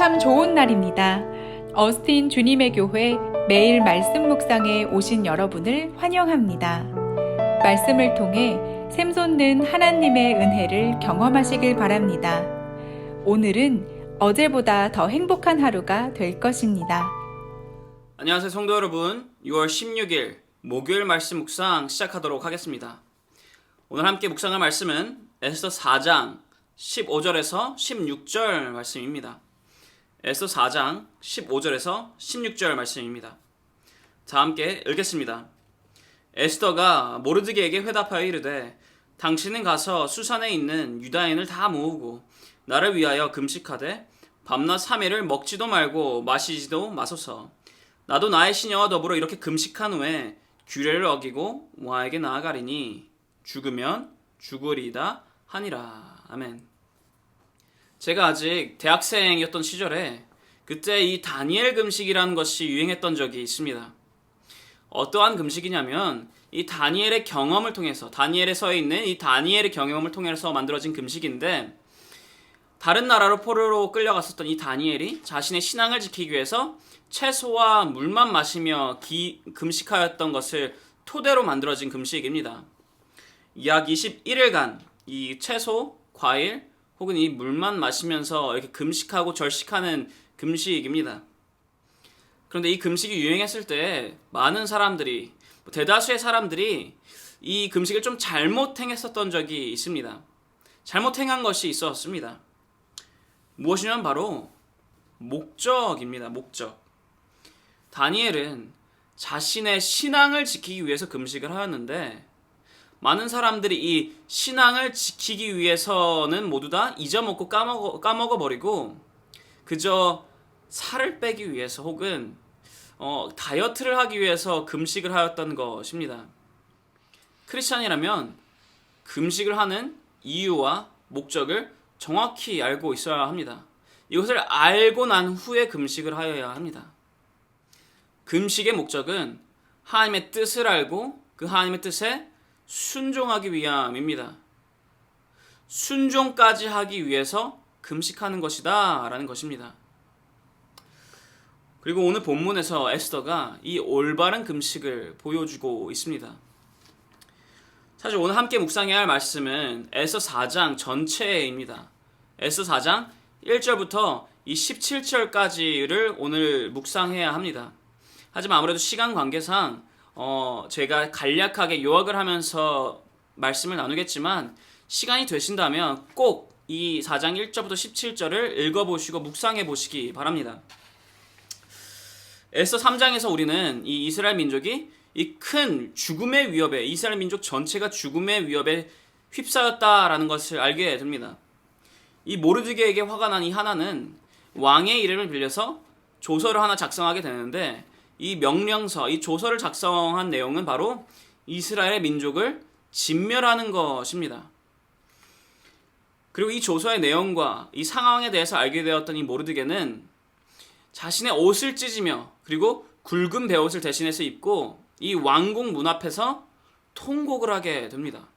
참 좋은 날입니다. 어스틴 주님의 교회 매일 말씀 묵상에 오신 여러분을 환영합니다. 말씀을 통해 샘솟는 하나님의 은혜를 경험하시길 바랍니다. 오늘은 어제보다 더 행복한 하루가 될 것입니다. 안녕하세요 성도 여러분, 6월 16일 목요일 말씀 묵상 시작하도록 하겠습니다. 오늘 함께 묵상할 말씀은 에스더 4장 15절에서 16절 말씀입니다. 에스더 4장 15절에서 16절 말씀입니다. 자, 함께 읽겠습니다. 에스더가 모르드게에게 회답하여 이르되 당신은 가서 수산에 있는 유다인을 다 모으고 나를 위하여 금식하되 밤낮 3일을 먹지도 말고 마시지도 마소서. 나도 나의 시녀와 더불어 이렇게 금식한 후에 규례를 어기고 왕에게 나아가리니 죽으면 죽으리이다 하니라. 아멘. 제가 아직 대학생이었던 시절에 그때 이 다니엘 금식이라는 것이 유행했던 적이 있습니다. 어떠한 금식이냐면 이 다니엘의 경험을 통해서, 다니엘에 서 있는 이 다니엘의 경험을 통해서 만들어진 금식인데, 다른 나라로 포로로 끌려갔었던 이 다니엘이 자신의 신앙을 지키기 위해서 채소와 물만 마시며 금식하였던 것을 토대로 만들어진 금식입니다. 약 21일간 이 채소, 과일 혹은 이 물만 마시면서 이렇게 금식하고 절식하는 금식입니다. 그런데 이 금식이 유행했을 때 많은 사람들이, 대다수의 사람들이 이 금식을 좀 잘못 행했었던 적이 있습니다. 잘못 행한 것이 있었습니다. 무엇이냐면 바로 목적입니다. 목적. 다니엘은 자신의 신앙을 지키기 위해서 금식을 하였는데, 많은 사람들이 이 신앙을 지키기 위해서는 모두 다 잊어먹고 까먹어버리고 그저 살을 빼기 위해서 혹은 다이어트를 하기 위해서 금식을 하였던 것입니다. 크리스찬이라면 금식을 하는 이유와 목적을 정확히 알고 있어야 합니다. 이것을 알고 난 후에 금식을 하여야 합니다. 금식의 목적은 하나님의 뜻을 알고 그 하나님의 뜻에 순종하기 위함입니다. 순종까지 하기 위해서 금식하는 것이다 라는 것입니다. 그리고 오늘 본문에서 에스더가 이 올바른 금식을 보여주고 있습니다. 사실 오늘 함께 묵상해야 할 말씀은 에스더 4장 전체입니다. 에스더 4장 1절부터 이 17절까지를 오늘 묵상해야 합니다. 하지만 아무래도 시간 관계상 제가 간략하게 요약을 하면서 말씀을 나누겠지만, 시간이 되신다면 꼭 이 4장 1절부터 17절을 읽어보시고 묵상해 보시기 바랍니다. 에스더 3장에서 우리는 이 이스라엘 민족이 이 큰 죽음의 위협에, 이스라엘 민족 전체가 죽음의 위협에 휩싸였다라는 것을 알게 됩니다. 이 모르드게에게 화가 난 이 하나는 왕의 이름을 빌려서 조서를 하나 작성하게 되는데, 이 명령서, 이 조서를 작성한 내용은 바로 이스라엘의 민족을 진멸하는 것입니다. 그리고 이 조서의 내용과 이 상황에 대해서 알게 되었던 이 모르드게는 자신의 옷을 찢으며 그리고 굵은 베옷을 대신해서 입고 이 왕궁 문 앞에서 통곡을 하게 됩니다.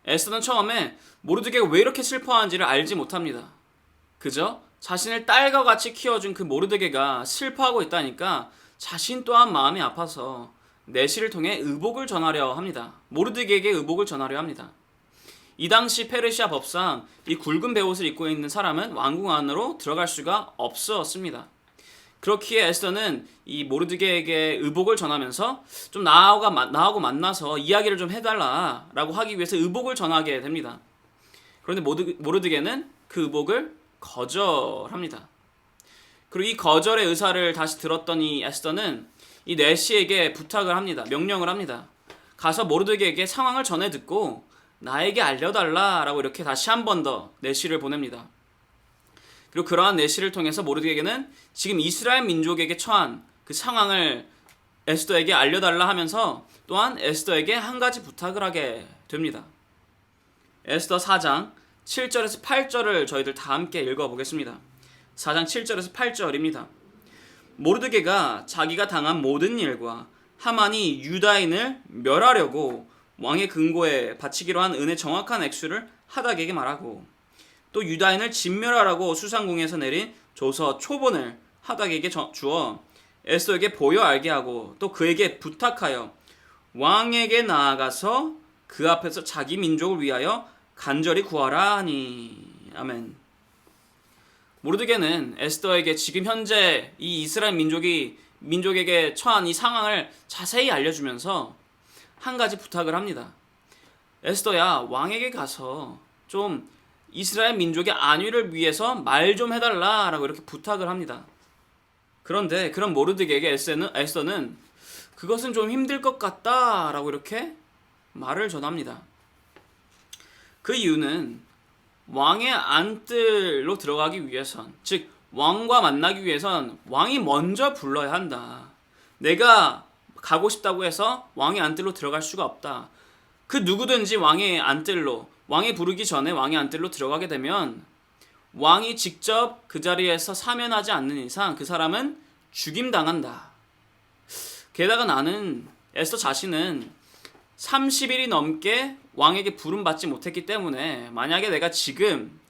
에스더는 처음에 모르드게가 왜 이렇게 슬퍼하는지를 알지 못합니다. 그저 자신을 딸과 같이 키워준 그 모르드게가 슬퍼하고 있다니까 자신 또한 마음이 아파서 내시를 통해 의복을 전하려 합니다. 모르드게에게 의복을 전하려 합니다. 이 당시 페르시아 법상 이 굵은 베옷을 입고 있는 사람은 왕궁 안으로 들어갈 수가 없었습니다. 그렇기에 에스더는 이 모르드게에게 의복을 전하면서 좀 나하고 만나서 이야기를 좀 해달라라고 하기 위해서 의복을 전하게 됩니다. 그런데 모르드게는 그 의복을 거절합니다. 그리고 이 거절의 의사를 다시 들었던 이 에스더는 이 내시에게 부탁을 합니다. 명령을 합니다. 가서 모르드게에게 상황을 전해 듣고 나에게 알려달라라고 이렇게 다시 한 번 더 내시를 보냅니다. 그리고 그러한 내시를 통해서 모르드게는 지금 이스라엘 민족에게 처한 그 상황을 에스더에게 알려달라 하면서 또한 에스더에게 한 가지 부탁을 하게 됩니다. 에스더 4장 7절에서 8절을 저희들 다 함께 읽어보겠습니다. 4장 7절에서 8절입니다. 모르드게가 자기가 당한 모든 일과 하만이 유다인을 멸하려고 왕의 금고에 바치기로 한 은의 정확한 액수를 하닥에게 말하고, 또 유다인을 진멸하라고 수상궁에서 내린 줘서 초본을 하닥에게 주어 에스더에게 보여 알게 하고 또 그에게 부탁하여 왕에게 나아가서 그 앞에서 자기 민족을 위하여 간절히 구하라 하니. 아멘. 모르드게는 에스더에게 지금 현재 이 이스라엘 민족에게 처한 이 상황을 자세히 알려주면서 한 가지 부탁을 합니다. 에스더야, 왕에게 가서 좀 이스라엘 민족의 안위를 위해서 말 좀 해달라라고 이렇게 부탁을 합니다. 그런데 그런 모르드게에게 에스더는 그것은 좀 힘들 것 같다라고 이렇게 말을 전합니다. 그 이유는 왕의 안뜰로 들어가기 위해선, 즉 왕과 만나기 위해선 왕이 먼저 불러야 한다. 내가 가고 싶다고 해서 왕의 안뜰로 들어갈 수가 없다. 그 누구든지 왕이 부르기 전에 왕의 안뜰로 들어가게 되면 왕이 직접 그 자리에서 사면하지 않는 이상 그 사람은 죽임당한다. 게다가 나는 에스더 자신은 30일이 넘게 왕에게 부름받지 못했기 때문에 만약에 내가 지금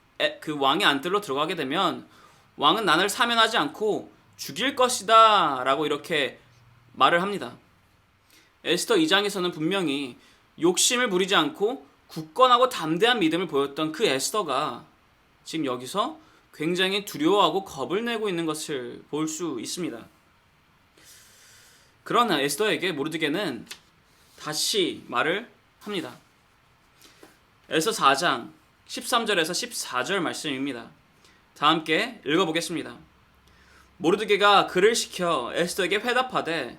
그 왕의 안뜰로 들어가게 되면 왕은 나를 사면하지 않고 죽일 것이다 라고 이렇게 말을 합니다. 에스더 2장에서는 분명히 욕심을 부리지 않고 굳건하고 담대한 믿음을 보였던 그 에스더가 지금 여기서 굉장히 두려워하고 겁을 내고 있는 것을 볼 수 있습니다. 그러나 에스더에게 모르드게는 다시 말을 합니다. 에스더 4장 13절에서 14절 말씀입니다. 다 함께 읽어보겠습니다. 모르드게가 그를 시켜 에스더에게 회답하되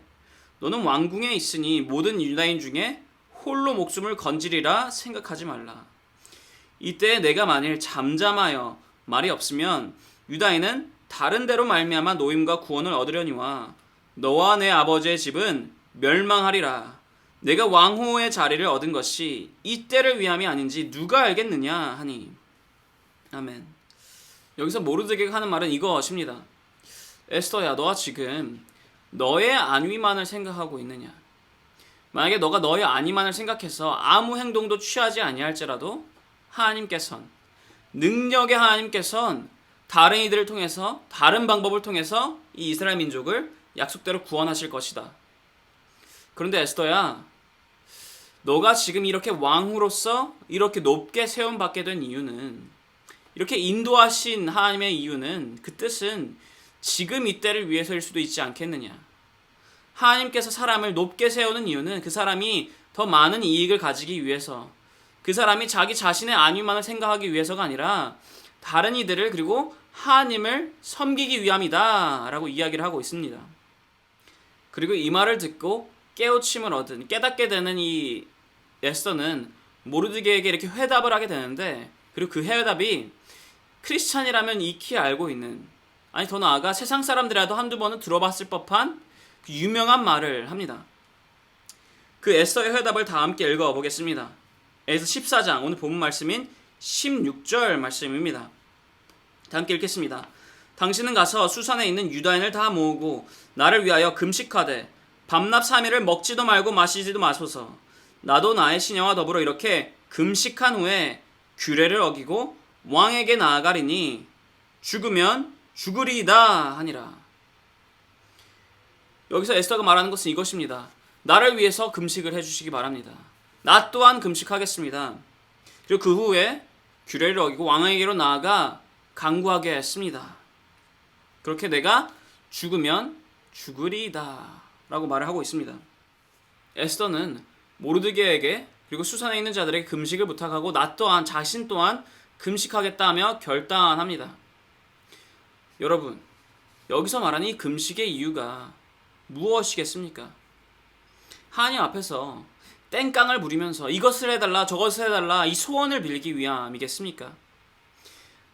너는 왕궁에 있으니 모든 유다인 중에 홀로 목숨을 건지리라 생각하지 말라. 이때 내가 만일 잠잠하여 말이 없으면 유다인은 다른 데로 말미암아 노임과 구원을 얻으려니와 너와 내 아버지의 집은 멸망하리라. 내가 왕후의 자리를 얻은 것이 이때를 위함이 아닌지 누가 알겠느냐 하니. 아멘. 여기서 모르드게가 하는 말은 이것입니다. 에스더야, 너가 지금 너의 안위만을 생각하고 있느냐? 만약에 너가 너의 안위만을 생각해서 아무 행동도 취하지 아니할지라도 능력의 하나님께서는 다른 이들을 통해서, 다른 방법을 통해서 이 이스라엘 민족을 약속대로 구원하실 것이다. 그런데 에스더야, 너가 지금 이렇게 왕후로서 이렇게 높게 세움받게 된 이유는, 이렇게 인도하신 하나님의 이유는, 그 뜻은 지금 이때를 위해서일 수도 있지 않겠느냐. 하나님께서 사람을 높게 세우는 이유는 그 사람이 더 많은 이익을 가지기 위해서, 그 사람이 자기 자신의 안위만을 생각하기 위해서가 아니라 다른 이들을, 그리고 하나님을 섬기기 위함이다 라고 이야기를 하고 있습니다. 그리고 이 말을 듣고 깨닫게 되는 이 에스더는 모르드게에게 이렇게 회답을 하게 되는데, 그리고 그 회답이 크리스찬이라면 익히 알고 있는, 아니 더 나아가 세상 사람들이라도 한두 번은 들어봤을 법한 그 유명한 말을 합니다. 그 에스더의 회답을 다 함께 읽어보겠습니다. 에스더 14장, 오늘 본문 말씀인 16절 말씀입니다. 다 함께 읽겠습니다. 당신은 가서 수산에 있는 유다인을 다 모으고 나를 위하여 금식하되 밤낮 3일을 먹지도 말고 마시지도 마소서. 나도 나의 시녀와 더불어 이렇게 금식한 후에 규례를 어기고 왕에게 나아가리니 죽으면 죽으리이다 하니라. 여기서 에스더가 말하는 것은 이것입니다. 나를 위해서 금식을 해주시기 바랍니다. 나 또한 금식하겠습니다. 그리고 그 후에 규례를 어기고 왕에게로 나아가 간구하게 했습니다. 그렇게 내가 죽으면 죽으리이다 라고 말을 하고 있습니다. 에스더는 모르드게에게 그리고 수산에 있는 자들에게 금식을 부탁하고 나 또한, 자신 또한 금식하겠다며 결단합니다. 여러분, 여기서 말하는 이 금식의 이유가 무엇이겠습니까? 하나님 앞에서 땡깡을 부리면서 이것을 해달라 저것을 해달라 이 소원을 빌기 위함이겠습니까?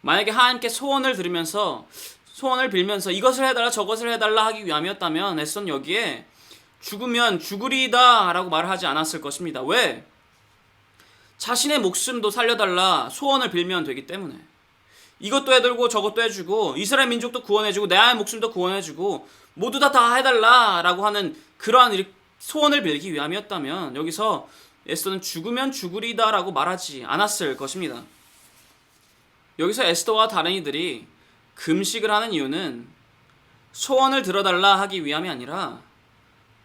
만약에 하나님께 소원을 빌면서 이것을 해달라 저것을 해달라 하기 위함이었다면 에스더는 여기에 죽으면 죽으리이다 라고 말을 하지 않았을 것입니다. 왜? 자신의 목숨도 살려달라 소원을 빌면 되기 때문에. 이것도 해들고 저것도 해주고 이스라엘 민족도 구원해주고 내 아의 목숨도 구원해주고 모두 다 해달라 라고 하는 그러한 소원을 빌기 위함이었다면 여기서 에스더는 죽으면 죽으리다 라고 말하지 않았을 것입니다. 여기서 에스더와 다른 이들이 금식을 하는 이유는 소원을 들어달라 하기 위함이 아니라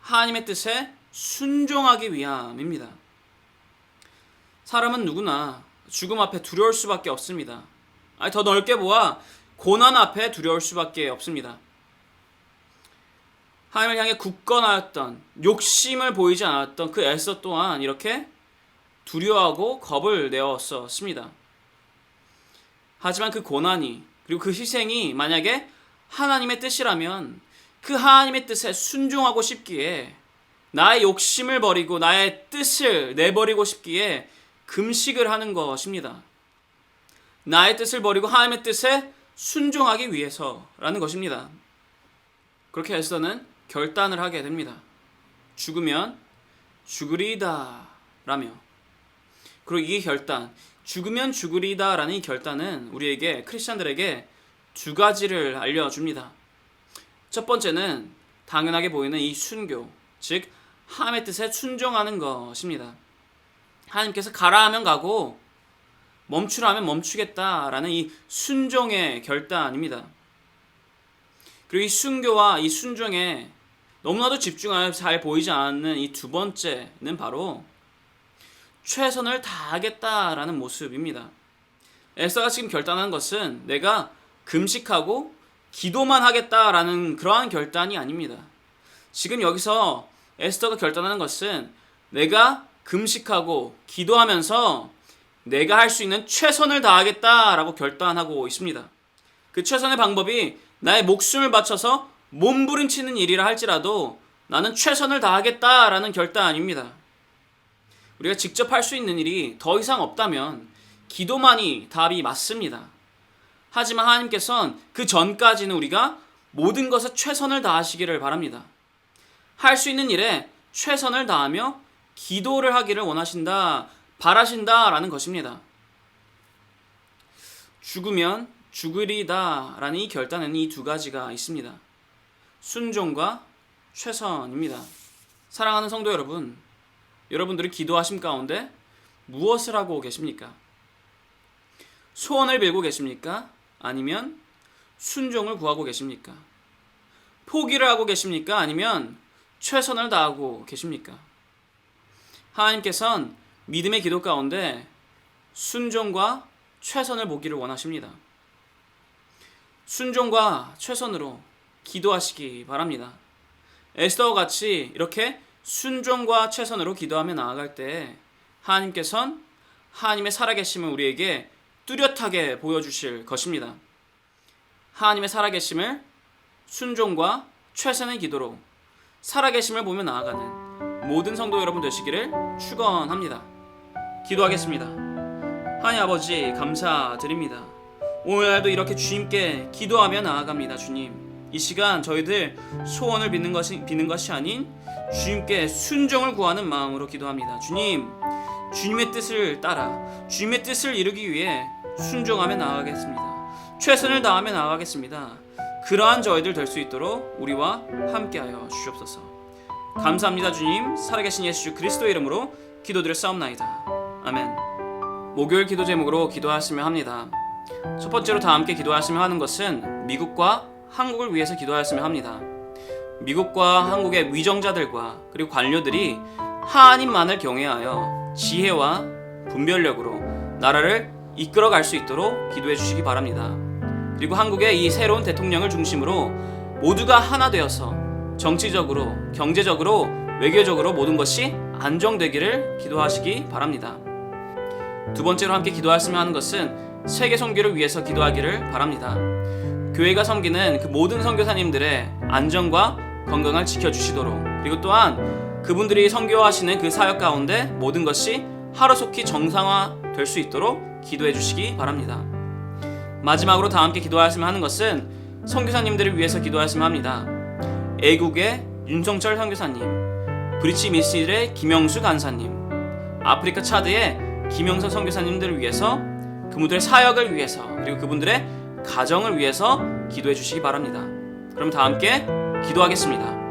하나님의 뜻에 순종하기 위함입니다. 사람은 누구나 죽음 앞에 두려울 수밖에 없습니다. 더 넓게 보아 고난 앞에 두려울 수밖에 없습니다. 하나님을 향해 굳건하였던, 욕심을 보이지 않았던 그 에스더 또한 이렇게 두려워하고 겁을 내었었습니다. 하지만 그 고난이, 그리고 그 희생이 만약에 하나님의 뜻이라면 그 하나님의 뜻에 순종하고 싶기에, 나의 욕심을 버리고 나의 뜻을 내버리고 싶기에 금식을 하는 것입니다. 나의 뜻을 버리고 하나님의 뜻에 순종하기 위해서라는 것입니다. 그렇게 에스더는 결단을 하게 됩니다. 죽으면 죽으리이다 라며. 그리고 이 결단, 죽으면 죽으리이다 라는 이 결단은 우리에게, 크리스찬들에게 두 가지를 알려줍니다. 첫 번째는 당연하게 보이는 이 순교, 즉 하나님의 뜻에 순종하는 것입니다. 하나님께서 가라 하면 가고 멈추라 하면 멈추겠다라는 이 순종의 결단입니다. 그리고 이 순교와 이 순종에 너무나도 집중하여 잘 보이지 않는 이 두 번째는 바로 최선을 다하겠다라는 모습입니다. 에스더가 지금 결단한 것은 내가 금식하고 기도만 하겠다라는 그러한 결단이 아닙니다. 지금 여기서 에스더가 결단하는 것은 내가 금식하고 기도하면서 내가 할 수 있는 최선을 다하겠다라고 결단하고 있습니다. 그 최선의 방법이 나의 목숨을 바쳐서 몸부림치는 일이라 할지라도 나는 최선을 다하겠다라는 결단입니다. 우리가 직접 할 수 있는 일이 더 이상 없다면 기도만이 답이 맞습니다. 하지만 하나님께서는 그 전까지는 우리가 모든 것에 최선을 다하시기를 바랍니다. 할 수 있는 일에 최선을 다하며 기도를 하기를 원하신다, 바라신다라는 것입니다. 죽으면 죽으리다 라는 이 결단에는 이 두 가지가 있습니다. 순종과 최선입니다. 사랑하는 성도 여러분, 여러분들이 기도하심 가운데 무엇을 하고 계십니까? 소원을 빌고 계십니까? 아니면 순종을 구하고 계십니까? 포기를 하고 계십니까? 아니면 최선을 다하고 계십니까? 하나님께서는 믿음의 기도 가운데 순종과 최선을 보기를 원하십니다. 순종과 최선으로 기도하시기 바랍니다. 에스더와 같이 이렇게 순종과 최선으로 기도하며 나아갈 때 하나님께서는 하나님의 살아계심을 우리에게 뚜렷하게 보여주실 것입니다. 하나님의 살아계심을 순종과 최선의 기도로 살아계심을 보며 나아가는 모든 성도 여러분 되시기를 축원합니다. 기도하겠습니다. 하나님 아버지 감사드립니다. 오늘날도 이렇게 주님께 기도하며 나아갑니다. 주님, 이 시간 저희들 소원을 비는 것이 아닌 주님께 순종을 구하는 마음으로 기도합니다. 주님, 주님의 뜻을 따라 주님의 뜻을 이루기 위해 순종하며 나아가겠습니다. 최선을 다하며 나아가겠습니다. 그러한 저희들 될 수 있도록 우리와 함께하여 주시옵소서. 감사합니다. 주님, 살아계신 예수 그리스도의 이름으로 기도드렸사옵나이다. 아멘. 목요일 기도 제목으로 기도하였으며 합니다. 첫 번째로 다 함께 기도하였으며 하는 것은 미국과 한국을 위해서 기도하였으며 합니다. 미국과 한국의 위정자들과 그리고 관료들이 하나님만을 경외하여 지혜와 분별력으로 나라를 이끌어갈 수 있도록 기도해 주시기 바랍니다. 그리고 한국의 이 새로운 대통령을 중심으로 모두가 하나 되어서 정치적으로, 경제적으로, 외교적으로 모든 것이 안정되기를 기도하시기 바랍니다. 두 번째로 함께 기도하였으며 하는 것은 세계 선교를 위해서 기도하기를 바랍니다. 교회가 섬기는 그 모든 선교사님들의 안전과 건강을 지켜주시도록, 그리고 또한 그분들이 선교하시는 그 사역 가운데 모든 것이 하루속히 정상화될 수 있도록 기도해 주시기 바랍니다. 마지막으로 다 함께 기도하였으면 하는 것은 선교사님들을 위해서 기도하였으면 합니다. 애국의 윤성철 선교사님, 브리치 미실의 김영수 간사님, 아프리카 차드의 김영선 선교사님들을 위해서, 그분들의 사역을 위해서, 그리고 그분들의 가정을 위해서 기도해 주시기 바랍니다. 그럼 다 함께 기도하겠습니다.